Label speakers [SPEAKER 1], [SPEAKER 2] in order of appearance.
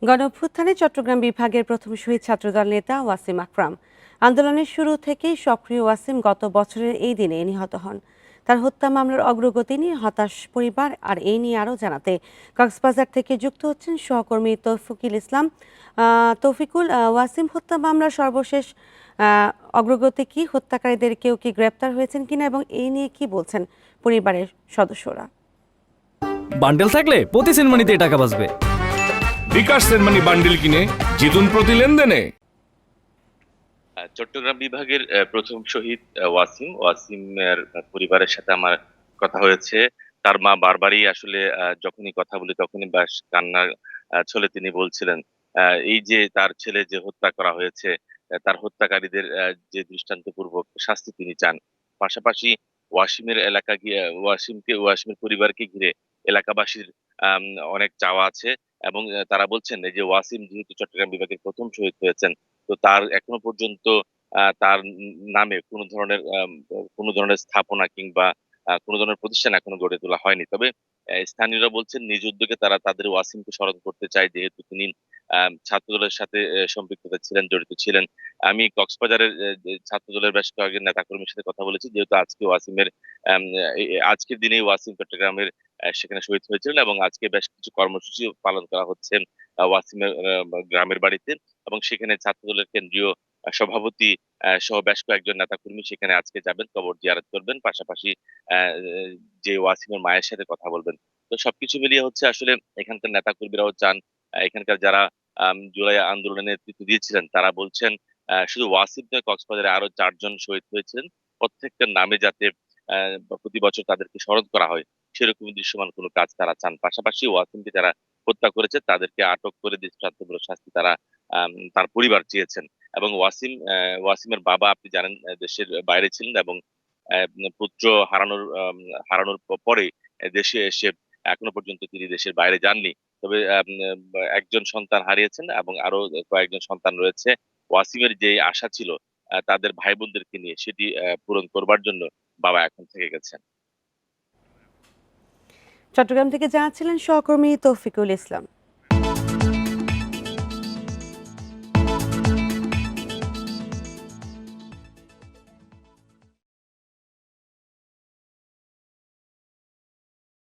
[SPEAKER 1] গণঅভ্যুত্থানে চট্টগ্রাম বিভাগের প্রথম শহীদ ছাত্রদল নেতা ওয়াসিম আকরাম। আন্দোলনের শুরু থেকেই সক্রিয় ওয়াসিম গত বছরের এই দিনে নিহত হন। তার হত্যা মামলার অগ্রগতি নিয়ে হতাশ পরিবার, আর এই নিয়ে আরও জানাতে কক্সবাজার থেকে যুক্ত হচ্ছেন সহকর্মী তৌফিকুল ইসলাম। তৌফিকুল, ওয়াসিম হত্যা মামলার সর্বশেষ অগ্রগতি কি? হত্যাকারীদের কেউ কি গ্রেপ্তার হয়েছেন কিনা, এবং এই নিয়ে কি বলছেন পরিবারের সদস্যরা?
[SPEAKER 2] বান্ডেল থাকলে প্রতি সেনমানিতে টাকা বাঁচবে।
[SPEAKER 3] বিকাশ সেনমানি বান্ডিল কিনে জিতুন প্রতি লেনদেনে।
[SPEAKER 4] চট্টগ্রাম বিভাগের প্রথম শহীদ ওয়াসিমের পরিবারের সাথে আমার কথা হয়েছে। তার মা বারবারই আসলে যখনই কথা বলি তখনই বাস কান্নার ছলে তিনি বলছিলেন এই যে তার ছেলে যে হত্যা করা হয়েছে, তার হত্যাকারীদের যে দৃষ্টান্তপূর্বক শাস্তি তিনি চান। পাশাপাশি ওয়াসিমের এলাকা গিয়ে ওয়াসিমের পরিবারকে ঘিরে এলাকাবাসীর আম, অনেক চাওয়া আছে, এবং তারা বলছেন এই যে ওয়াসিম যেহেতু চট্টগ্রাম বিভাগের প্রথম শহীদ হয়েছেন, তো তার এখনো পর্যন্ত তার নামে কোনো ধরনের স্থাপনা কিংবা কোনো ধরনের প্রতিষ্ঠান এখনো গড়ে তোলা হয়নি। তবে স্থানীয়রা বলছেন নিজ উদ্যোগে তারা তাদের ওয়াসিমকে স্মরণ করতে চায়, যেহেতু তিনি ছাত্রদলের সাথে সম্পৃক্ততা ছিলেন, জড়িত ছিলেন। আমি কক্সবাজারের যে ছাত্রদলের বেশ কয়েকজন নেতাকর্মীর সাথে কথা বলেছি, যেহেতু আজকে ওয়াসিমের আজকের দিনেই ওয়াসিম চট্টগ্রামের সেখানে শহীদ হয়েছিলেন, এবং আজকে বেশ কিছু কর্মসূচি পালন করা হচ্ছে ওয়াসিমের গ্রামের বাড়িতে, এবং সেখানে ছাত্রদলের কেন্দ্রীয় সভাপতি সহ বেশ কয়েকজন নেতাকর্মী সেখানে আজকে যাবেন, কবর জিয়ারত করবেন, পাশাপাশি আহ, যে ওয়াসিমের মায়ের সাথে কথা বলবেন। তো সবকিছু মিলিয়ে হচ্ছে আসলে এখানকার নেতাকর্মীরাও চান, এখানকার যারা জুলাই আন্দোলনে নেতৃত্ব দিয়েছিলেন তারা বলছেন শুধু ওয়াসিম নয়, কক্সবাজারে আরো 4 জন শহীদ হয়েছিলেন, প্রত্যেকটা নামে যাতে প্রতি বছর তাদেরকে স্মরণ করা হয় সেরকম দৃশ্যমান কোনো কাজ তারা চান। পাশাপাশি ওয়াসিমকে যারা হত্যা করেছে তাদেরকে আটক করে দৃষ্টান্তমূলক শাস্তি তারা তার পরিবার চেয়েছেন। এবং ওয়াসিমের বাবা আপনি জানেন দেশের বাইরে ছিলেন, এবং আহ, পুত্র হারানোর পরে দেশে এসে এখনো পর্যন্ত তিনি দেশের বাইরে যাননি। তবে একজন সন্তান হারিয়েছেন এবং আরো কয়েকজন সন্তান রয়েছে। ওয়াসিমের যে আশা ছিল তাদের ভাই বোনদেরকে নিয়ে, সেটি পূরণ করবার জন্য বাবা এখন থেকে গেছেন।
[SPEAKER 1] চট্টগ্রাম থেকে জানাচ্ছিলেন সহকর্মী তৌফিকুল ইসলাম।